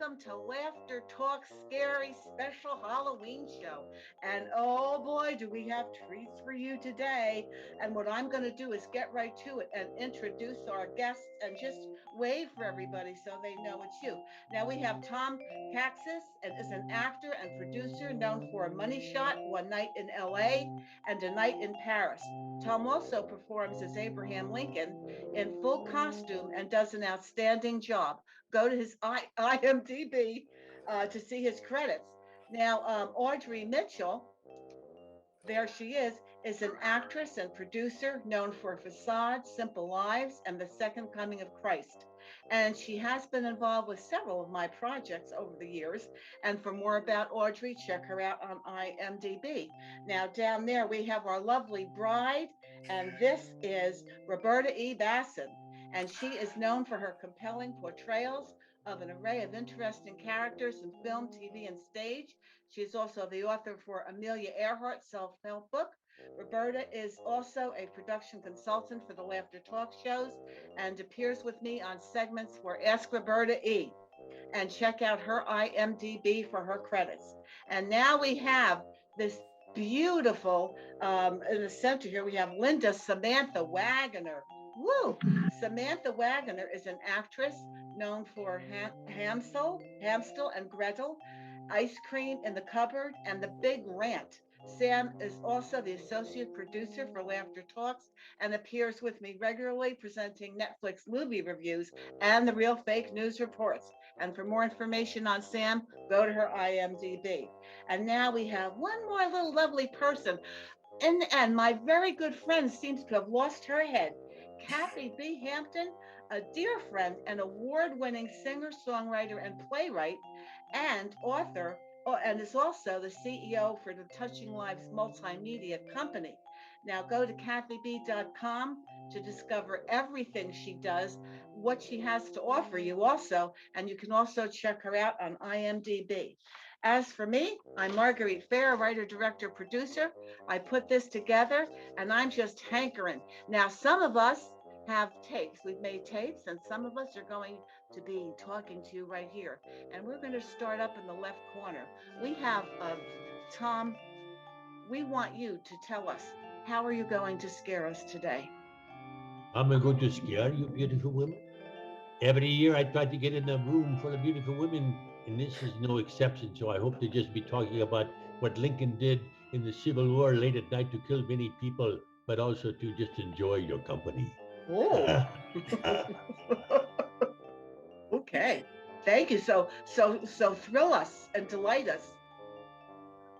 welcome to Laughter Talk Scary Special Halloween Show. And oh boy, do we have treats for you today. And what I'm going to do is get right to it and introduce our guests and just wave for everybody so they know it's you. Now we have Tom Katsis, and is an actor and producer known for Money Shot, One Night in LA, and A Night in Paris. Tom also performs as Abraham Lincoln in full costume and does an outstanding job. Go to his IMDb to see his credits. Now, Audrey Mitchell, there she is an actress and producer known for Facade, Simple Lives, and The Second Coming of Christ. And she has been involved with several of my projects over the years. And for more about Audrey, check her out on IMDb. Now, down there, we have our lovely bride, and this is Roberta E. Bassin. And she is known for her compelling portrayals of an array of interesting characters in film, TV, and stage. She is also the author for Amelia Earhart's self-help book. Roberta is also a production consultant for the Laughter Talk shows and appears with me on segments for Ask Roberta E. And check out her IMDb for her credits. And now we have this beautiful, in the center here, we have Linda Samantha Waggoner. Woo! Samantha Waggoner is an actress known for Hamsel and Gretel, Ice Cream in the Cupboard, and The Big Rant. Sam is also the associate producer for Laughter Talks and appears with me regularly presenting Netflix movie reviews and the real fake news reports. And for more information on Sam, go to her IMDb. And now we have one more little lovely person. And my very good friend seems to have lost her head. Kathy B Hampton, a dear friend and award-winning singer, songwriter, and playwright, and author, and is also the CEO for the Touching Lives Multimedia Company. Now go to kathyb.com to discover everything she does, what she has to offer you also, and you can also check her out on IMDb. As for me, I'm Marguerite Fair, writer, director, producer. I put this together and I'm just hankering. Now, some of us have tapes. We've made tapes, and some of us are going to be talking to you right here. And we're going to start up in the left corner. We have Tom. We want you to tell us, how are you going to scare us today? I'm going to scare you, beautiful women. Every year I try to get in a room full of beautiful women, and this is no exception. So I hope to just be talking about what Lincoln did in the Civil War late at night to kill many people, but also to just enjoy your company. Oh, okay. Thank you. So thrill us and delight us.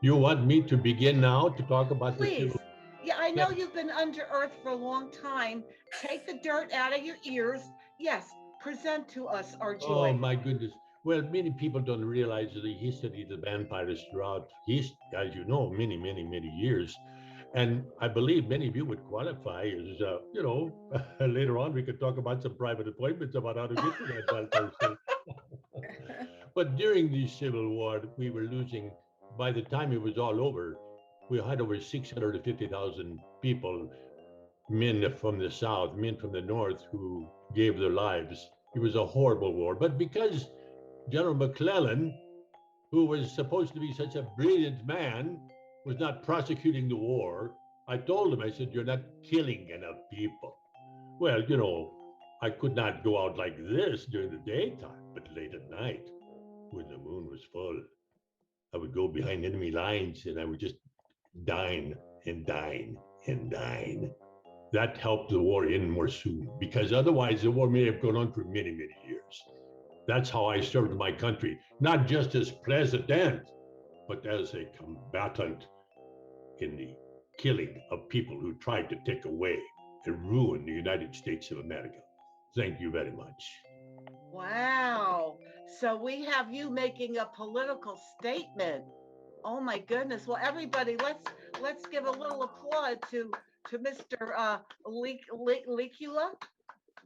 You want me to begin now to talk about the Please. Civil? Yeah, I know you've been under earth for a long time. Take the dirt out of your ears. Yes, present to us our Oh joy. my goodness. Well, many people don't realize the history of the vampires throughout his, as you know, many years. And I believe many of you would qualify as, later on we could talk about some private appointments about how to get to that vampire state. But during the Civil War, we were losing, by the time it was all over, we had over 650,000 people, men from the South, men from the North, who gave their lives. It was a horrible war. But because General McClellan, who was supposed to be such a brilliant man, was not prosecuting the war, I told him, I said, you're not killing enough people. Well, I could not go out like this during the daytime, but late at night, when the moon was full, I would go behind enemy lines and I would just dine and dine and dine. That helped the war end more soon, because otherwise the war may have gone on for many years. That's how I served my country, not just as president, but as a combatant in the killing of people who tried to take away and ruin the United States of America. Thank you very much. Wow. So we have you making a political statement. Oh my goodness. Well, everybody, let's give a little applaud to Mr. Licula.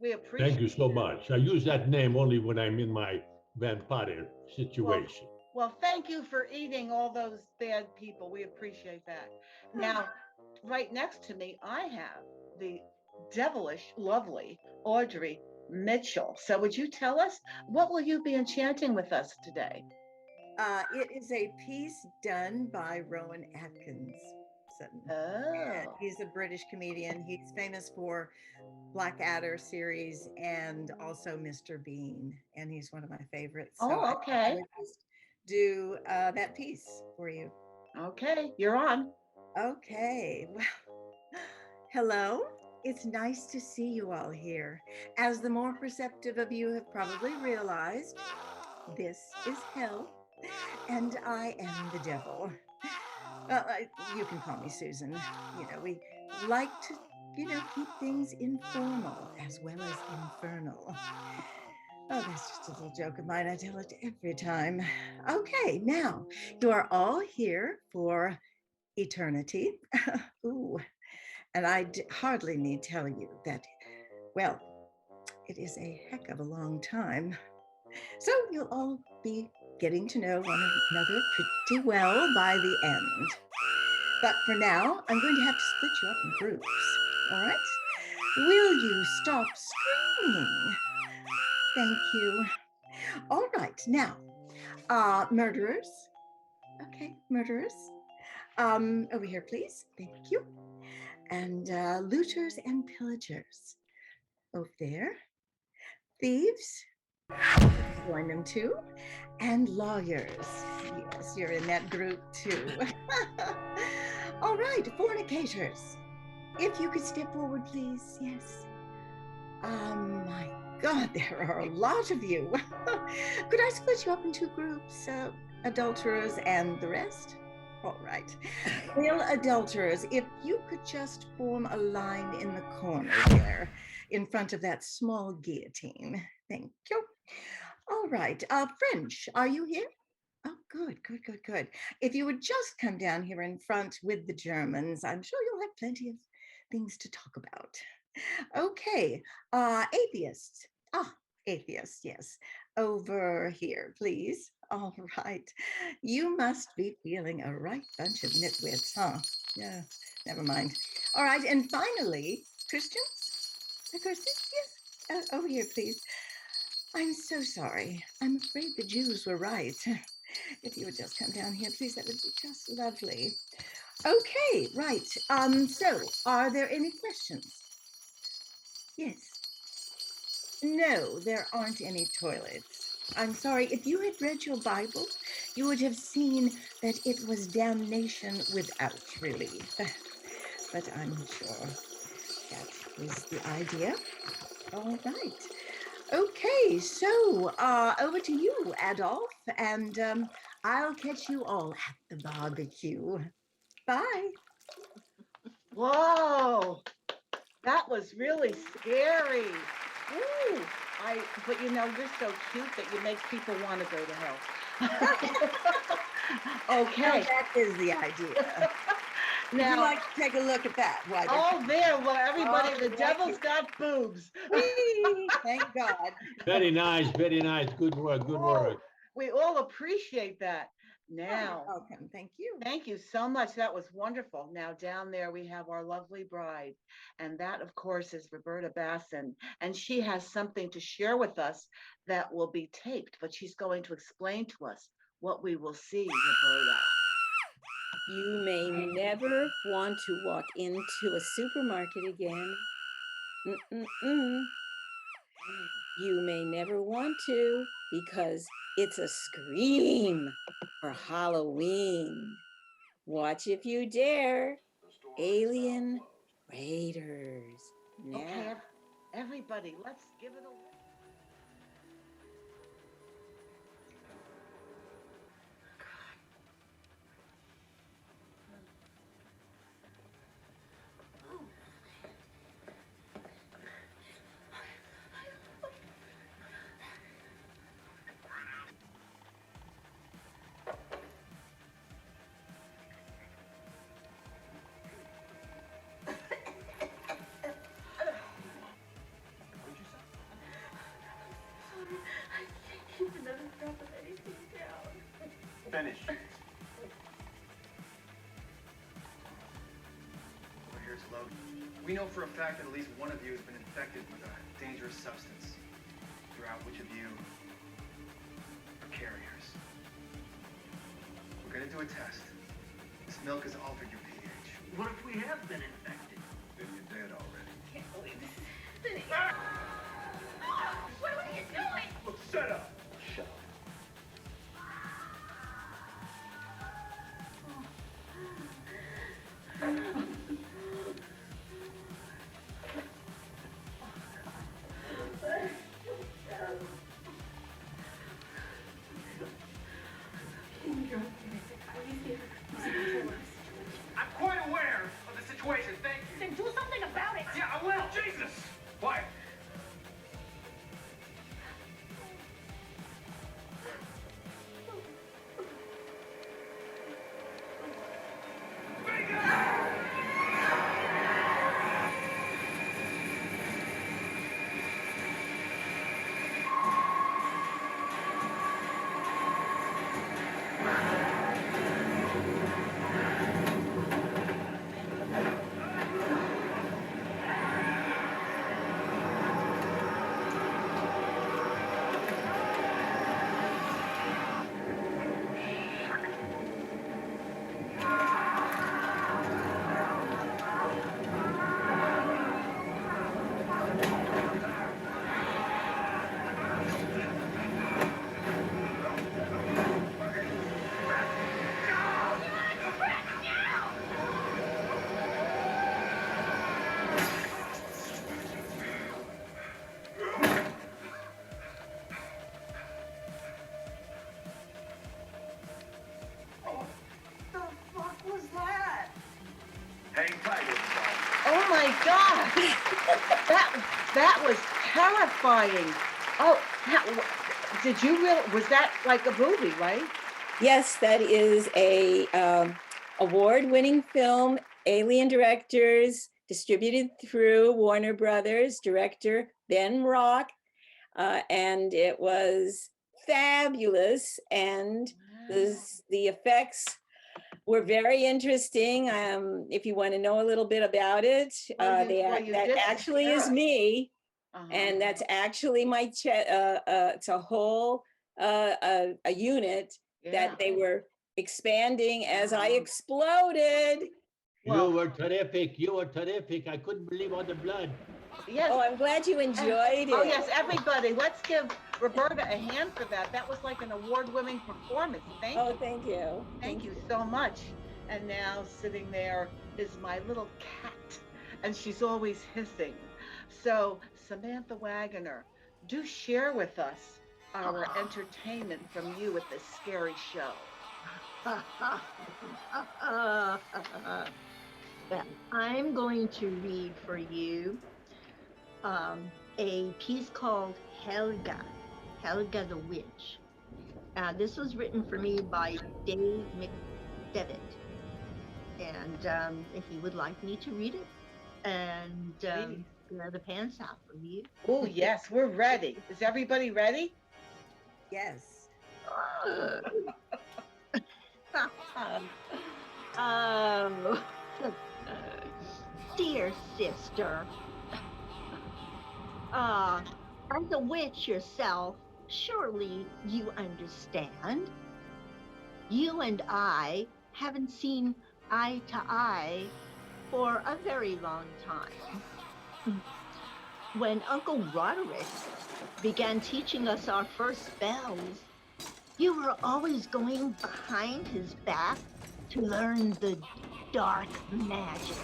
We Thank appreciate you so it. much. I use that name only when I'm in my vampire Well, situation. well, thank you for eating all those bad people. We appreciate that. Now, right next to me, I have the devilish, lovely Audrey Mitchell. So would you tell us, what will you be enchanting with us today? It is a piece done by Rowan Atkinson. And Oh, he's a British comedian. He's famous for Blackadder series and also Mr. Bean. And he's one of my favorites. So oh, I okay. would just do that piece for you. Okay, you're on. Okay. Well, hello. It's nice to see you all here. As the more perceptive of you have probably realized, this is hell, and I am the devil. You can call me Susan. We like to, keep things informal as well as infernal. Oh, that's just a little joke of mine. I tell it every time. Okay, now you are all here for eternity. Ooh, and hardly need tell you that, well, it is a heck of a long time. So you'll all be getting to know one another pretty well by the end. But for now, I'm going to have to split you up in groups. All right? Will you stop screaming? Thank you. All right, now, murderers. Okay, murderers. Over here, please. Thank you. And looters and pillagers. Over there. Thieves. Join them too. And lawyers. Yes, you're in that group too. All right, fornicators. If you could step forward, please. Yes. My God, there are a lot of you. Could I split you up in two groups? Adulterers and the rest? All right. Real adulterers, if you could just form a line in the corner there in front of that small guillotine. Thank you. All right. French, are you here? Oh, good. If you would just come down here in front with the Germans, I'm sure you'll have plenty of things to talk about. Okay, atheists. Atheists, yes. Over here, please. All right. You must be feeling a right bunch of nitwits, huh? Yeah, never mind. All right, and finally, Christians? Yes. Over here, please. I'm so sorry. I'm afraid the Jews were right. If you would just come down here, please, that would be just lovely. Okay, right. So are there any questions? Yes. No, there aren't any toilets. I'm sorry, if you had read your Bible, you would have seen that it was damnation without relief. But I'm sure that is the idea. All right. Okay, so over to you, Adolf, and I'll catch you all at the barbecue. Bye. Whoa, that was really scary. Ooh, but you're so cute that you make people want to go to hell. Okay. Well, that is the idea. Would you like to take a look at that? Why there. Well, everybody, the devil's got boobs. Thank God. Very nice. Good work. We all appreciate that. Now, you're welcome. Thank you. Thank you so much. That was wonderful. Now, down there we have our lovely bride, and that, of course, is Roberta Bassin, and she has something to share with us that will be taped, but she's going to explain to us what we will see, Roberta. You may never want to walk into a supermarket again. You may never want to because it's a scream for Halloween. Watch if you dare. Alien Raiders. Now. Okay, everybody, let's give it a Finish. Over here, it's loaded. We know for a fact that at least one of you has been infected with a dangerous substance. figure out which of you are carriers. We're gonna do a test. This milk has altered your pH. What if we have been infected? Then you're dead already. I can't believe this is happening. What are you doing? Look, shut up! Shut up. I'm quite aware of the situation, thank you. Then do something about it. Yeah, I will. Jesus! Quiet. Hang tight, everybody. Oh my God! That was terrifying. Oh, did you really? Was that like a movie, right? Yes, that is a award-winning film, Alien Directors, distributed through Warner Brothers, director Ben Rock, and it was fabulous, and the effects were very interesting. If you want to know a little bit about it, that actually is me, and that's actually my it's a whole a unit that they were expanding as I exploded. You were terrific. You were terrific. I couldn't believe all the blood. Yes. Oh, I'm glad you enjoyed it. Oh yes, everybody, let's give Roberta a hand for that. That was like an award-winning performance. Thank you. Thank you. Thank you so much. And now sitting there is my little cat, and she's always hissing. So Samantha Waggoner, do share with us our entertainment from you at this scary show. Well, I'm going to read for you a piece called Helga, Helga the Witch. This was written for me by Dave McDevitt. And if you would like me to read it and wear the pants out for you. Oh, yes, we're ready. Is everybody ready? Yes. Oh, dear sister. As a witch yourself, surely you understand. You and I haven't seen eye to eye for a very long time. When Uncle Roderick began teaching us our first spells, you were always going behind his back to learn the dark magic.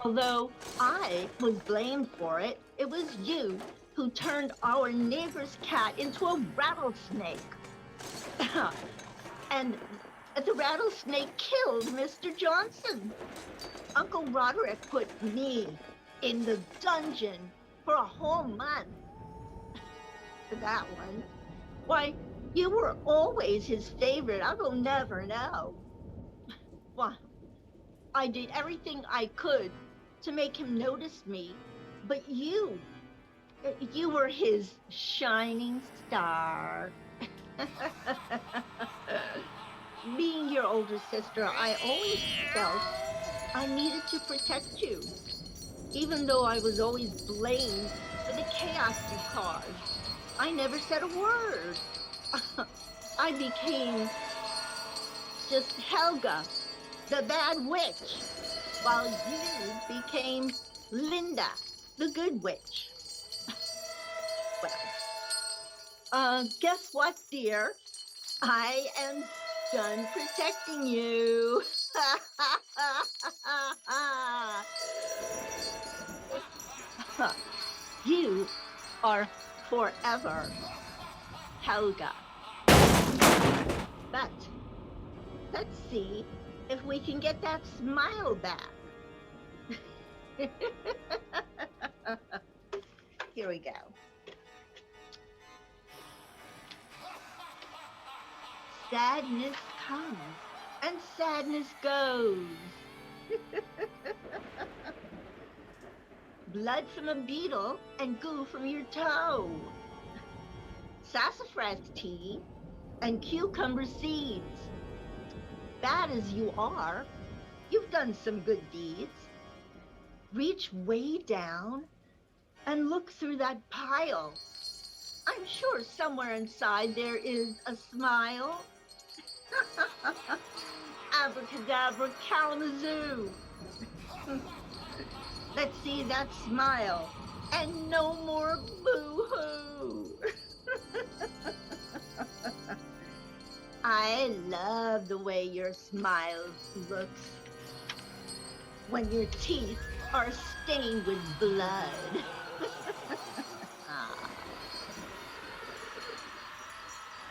Although I was blamed for it, it was you who turned our neighbor's cat into a rattlesnake. And the rattlesnake killed Mr. Johnson. Uncle Roderick put me in the dungeon for a whole month. For that one. Why, you were always his favorite. I will never know. Why, I did everything I could to make him notice me, but you were his shining star. Being your older sister, I always felt I needed to protect you. Even though I was always blamed for the chaos you caused, I never said a word. I became just Helga, the bad witch, while you became Linda, the good witch. Well, guess what, dear? I am done protecting you. You are forever Helga. But let's see if we can get that smile back. Here we go. Sadness comes and sadness goes. Blood from a beetle and goo from your toe. Sassafras tea and cucumber seeds. Bad as you are, you've done some good deeds. Reach way down and look through that pile. I'm sure somewhere inside there is a smile. Abracadabra, Kalamazoo. Let's see that smile and no more boo-hoo. I love the way your smile looks when your teeth are stained with blood.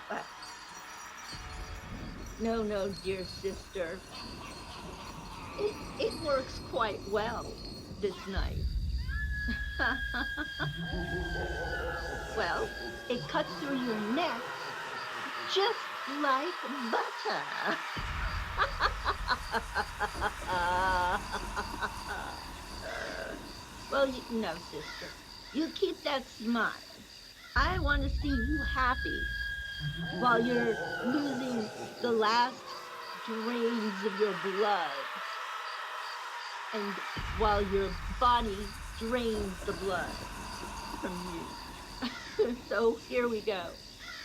But no, dear sister. It works quite well this night. Well, it cuts through your neck just like butter. Well, no, sister. You keep that smile. I want to see you happy while you're losing the last drains of your blood. And while your body drains the blood from you. So here we go.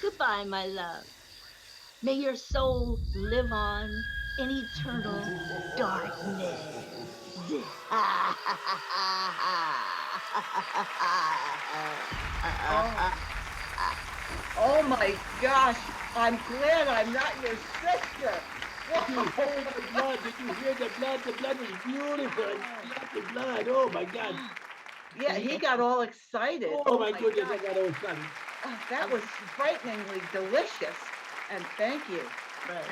Goodbye, my love. May your soul live on in eternal darkness. Oh my gosh, I'm glad I'm not your sister. You heard the blood. Did you hear the blood? The blood was beautiful. The blood. Oh my God. Yeah, he got all excited. Oh my goodness, God. I got all excited. Oh, that was frighteningly delicious. And thank you. Right.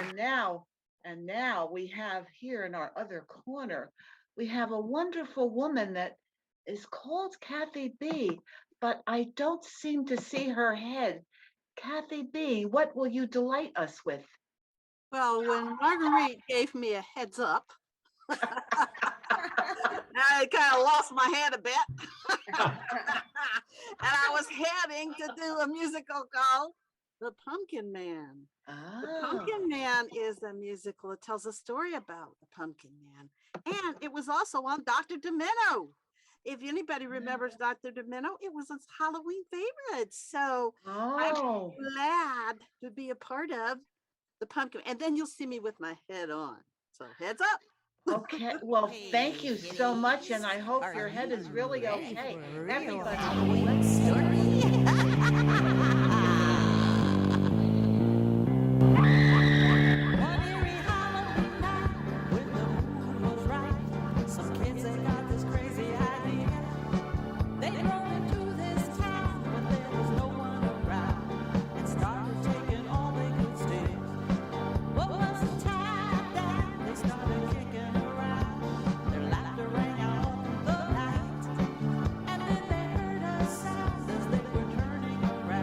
And now we have here in our other corner, we have a wonderful woman that is called Kathy B, but I don't seem to see her head. Kathy B, what will you delight us with? Well, when Marguerite gave me a heads up, I kind of lost my head a bit. And I was heading to do a musical called The Pumpkin Man. Oh. The Pumpkin Man is a musical. It tells a story about the Pumpkin Man. And it was also on Dr. Demento. If anybody remembers Dr. Demento, it was a Halloween favorite. So I'm glad to be a part of the pumpkin. And then you'll see me with my head on. So heads up. Okay, well, thank you so much, and I hope your head is really okay. Everybody, And then they heard a sound as they were turning around.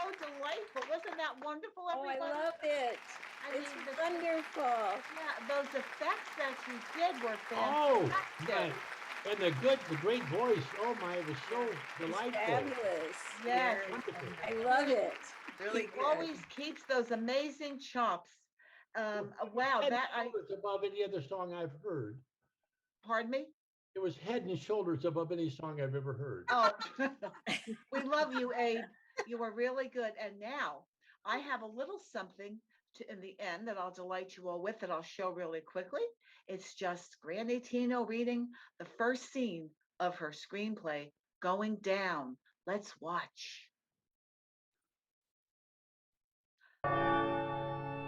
so delightful. Wasn't that wonderful, Oh, I everybody? love it. I It's mean, wonderful. yeah, those effects that you did were Oh, fantastic. my. And the great voice. Oh my, it was so It's delightful. fabulous. Yes. Very Wonderful. I love it. really He good. always keeps those amazing chops. Wow, Head that and I shoulders above any other song I've heard. pardon me. It was head and shoulders above any song I've ever heard. Oh, we love you, Abe. You were really good. And now I have a little something to in the end that I'll delight you all with that I'll show really quickly. It's just GrannyTino reading the first scene of her screenplay, Going Down. Let's watch.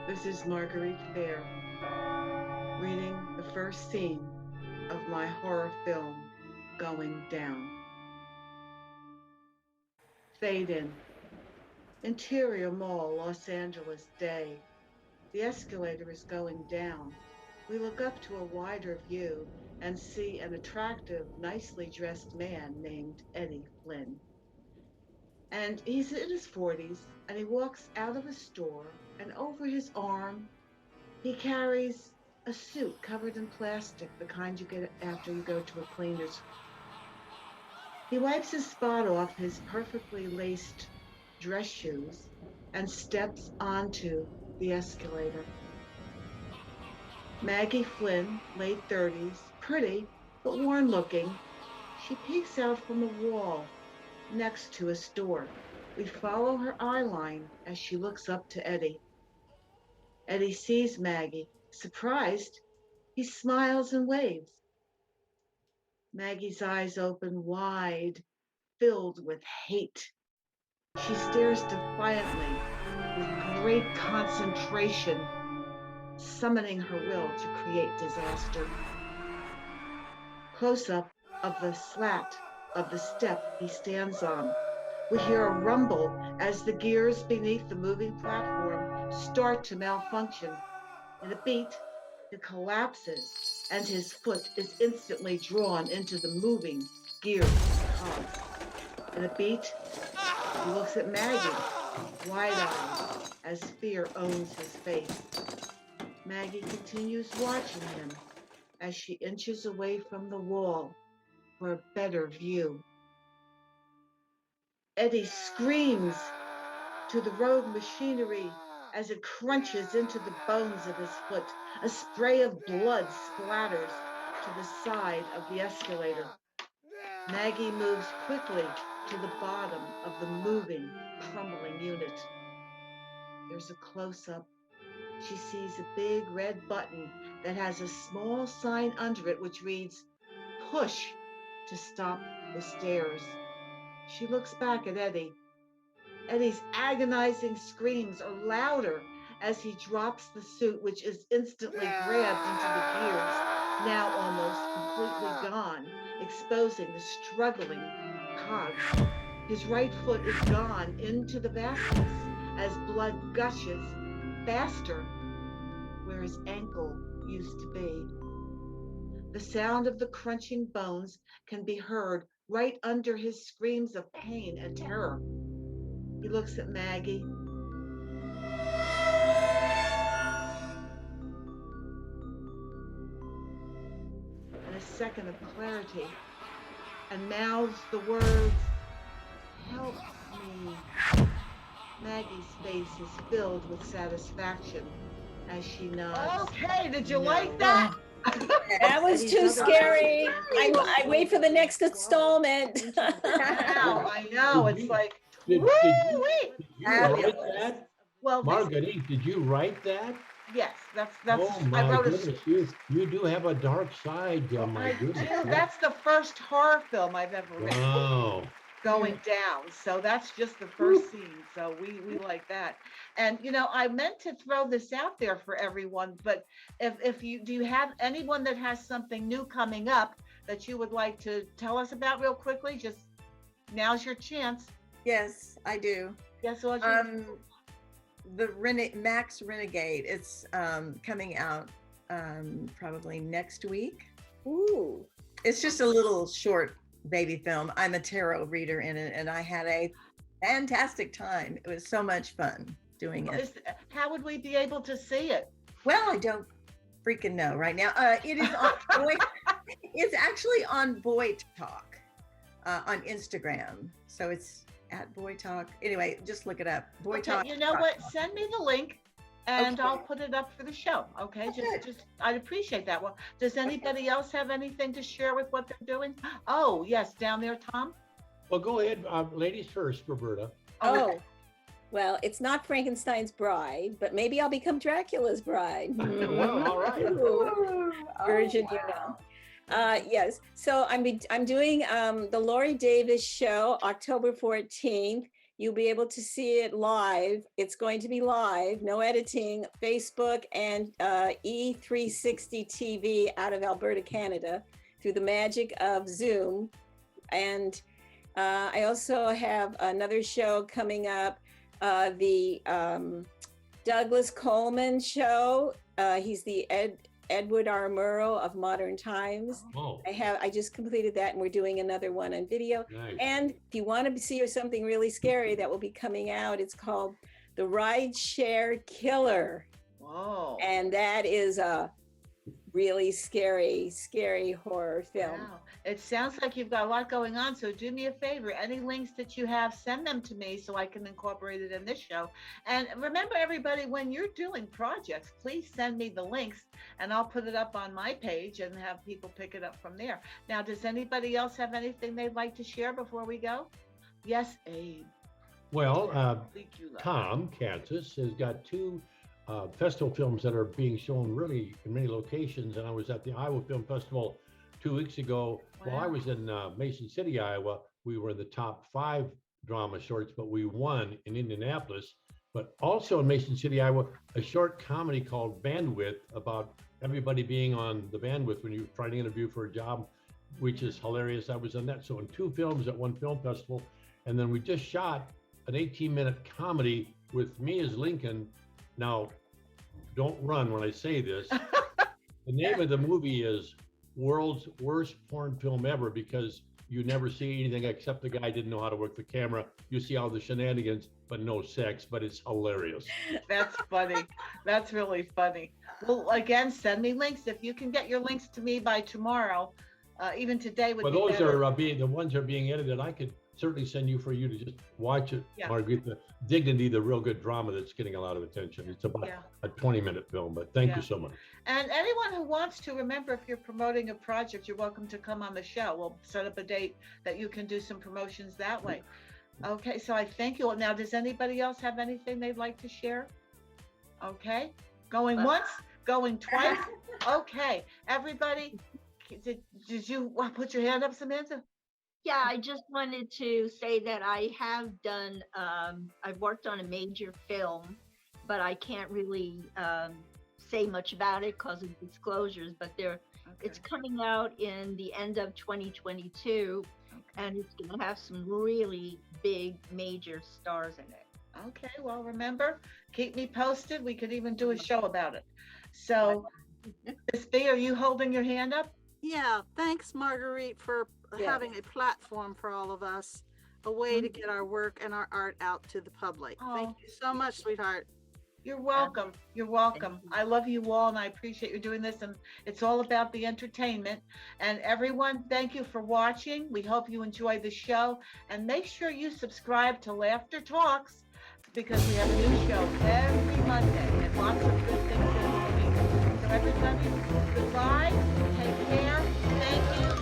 This is Marguerite Fair reading the first scene of my horror film, Going Down. Fade in. Interior Mall, Los Angeles, day. The escalator is going down. We look up to a wider view and see an attractive, nicely dressed man named Eddie Flynn. And he's in his 40s, and he walks out of a store, and over his arm, he carries a suit covered in plastic, the kind you get after you go to a cleaner's. He wipes his spot off his perfectly laced dress shoes and steps onto the escalator. Maggie Flynn, late 30s, pretty but worn looking, she peeks out from a wall next to a store. We follow her eye line as she looks up to Eddie. Eddie sees Maggie. Surprised, he smiles and waves. Maggie's eyes open wide, filled with hate. She stares defiantly with great concentration, summoning her will to create disaster. Close up of the slat of the step he stands on. We hear a rumble as the gears beneath the moving platform start to malfunction. In a beat, it collapses, and his foot is instantly drawn into the moving geared cogs. In a beat, he looks at Maggie, wide-eyed, as fear owns his face. Maggie continues watching him as she inches away from the wall for a better view. Eddie screams to the road machinery as it crunches into the bones of his foot. A spray of blood splatters to the side of the escalator. Maggie moves quickly to the bottom of the moving, crumbling unit. There's a close-up. She sees a big red button that has a small sign under it which reads, "Push to stop the stairs." She looks back at Eddie. Eddie's agonizing screams are louder as he drops the suit, which is instantly grabbed into the gears, now almost completely gone, exposing the struggling cogs. His right foot is gone into the vastness as blood gushes faster where his ankle used to be. The sound of the crunching bones can be heard right under his screams of pain and terror. He looks at Maggie. In a second of clarity, and mouths the words, "Help me." Maggie's face is filled with satisfaction as she nods. Okay, did you like that? That was too scary. I wait for the next installment. Wow, I know. It's like, Did woo you wee. write that? Well, Marguerite, did you write that? yes, that's Oh I my wrote goodness, you do have a dark side. Oh my I goodness. do. That's the first horror film I've ever made. Wow. Going down. So that's just the first scene. So we like that. And you know, I meant to throw this out there for everyone, but if you do you have anyone that has something new coming up that you would like to tell us about real quickly? Just now's your chance. Yes, I do. Yes, Audrey. The Max Renegade. It's coming out probably next week. Ooh. It's just a little short baby film. I'm a tarot reader in it, and I had fantastic time. It was so much fun doing it. How would we be able to see it? Well, I don't freaking know right now. It is on Boy, it's actually on Boy Talk on Instagram. So it's at Boy Talk. Anyway, just look it up. Boy Okay, Talk. you know what? Send me the link and Okay. I'll put it up for the show. Okay. Just I'd appreciate that. Well, does anybody else have anything to share with what they're doing? Oh, yes, down there, Tom. Well, go ahead, ladies first, Roberta. Oh, well, it's not Frankenstein's bride, but maybe I'll become Dracula's bride. Well, all right. Ooh, Virgin, you know. Yes, so I'm doing the Laurie Davis show October 14th. You'll be able to see it live. It's going to be live, no editing, Facebook and E360 TV out of Alberta, Canada, through the magic of Zoom. And I also have another show coming up, the Douglas Coleman show. He's the Edward R. Murrow of Modern Times. Oh, I just completed that, and we're doing another one on video. nice. And if you want to see something really scary that will be coming out, it's called the Rideshare Killer. Whoa. And that is a really scary horror film. Wow. It sounds like you've got a lot going on. So do me a favor. Any links that you have, send them to me so I can incorporate it in this show. And remember, everybody, when you're doing projects, please send me the links and I'll put it up on my page and have people pick it up from there. Now, does anybody else have anything they'd like to share before we go? Yes, Abe. Well, Speak you loud. Tom Katsis has got two festival films that are being shown really in many locations. And I was at the Iowa Film Festival 2 weeks ago. While I Wow. was in Mason City, Iowa, we were in the top 5 drama shorts, but we won in Indianapolis. But also in Mason City, Iowa, a short comedy called Bandwidth about everybody being on the bandwidth when you're trying to interview for a job, which is hilarious. I was on that. So in 2 films at one film festival. And then we just shot an 18-minute comedy with me as Lincoln. Now, don't run when I say this. The name of the movie is World's Worst Porn Film Ever, because you never see anything except the guy didn't know how to work the camera. You see all the shenanigans, but no sex, but it's hilarious. That's funny. That's really funny. Well, again, send me links. If you can get your links to me by tomorrow, even today would But be those better. are the ones are being edited. I could certainly send you for you to just watch it, Yeah. Marguerite. The Dignity, the real good drama that's getting a lot of attention. It's about Yeah. a 20-minute film, but thank Yeah. you so much. And anyone who wants to, remember, if you're promoting a project, you're welcome to come on the show. We'll set up a date that you can do some promotions that way. Okay, so I thank you. Now, does anybody else have anything they'd like to share? Okay, going once, going twice. Okay, everybody, did you put your hand up, Samantha? Yeah, I just wanted to say that I have done, I've worked on a major film, but I can't really say much about it because of disclosures, but it's coming out in the end of 2022, and it's going to have some really big major stars in it. Okay, well, remember, keep me posted. We could even do a show about it. So, Miss B, are you holding your hand up? Yeah, thanks, Marguerite, for having a platform for all of us, a way to get our work and our art out to the public. Thank you so much, sweetheart. You're welcome. You're welcome. I love you all, and I appreciate you doing this. And it's all about the entertainment. And everyone, thank you for watching. We hope you enjoy the show. And make sure you subscribe to Laughter Talks, because we have a new show every Monday and lots of good things every week. So everybody, goodbye. Take care. Thank you.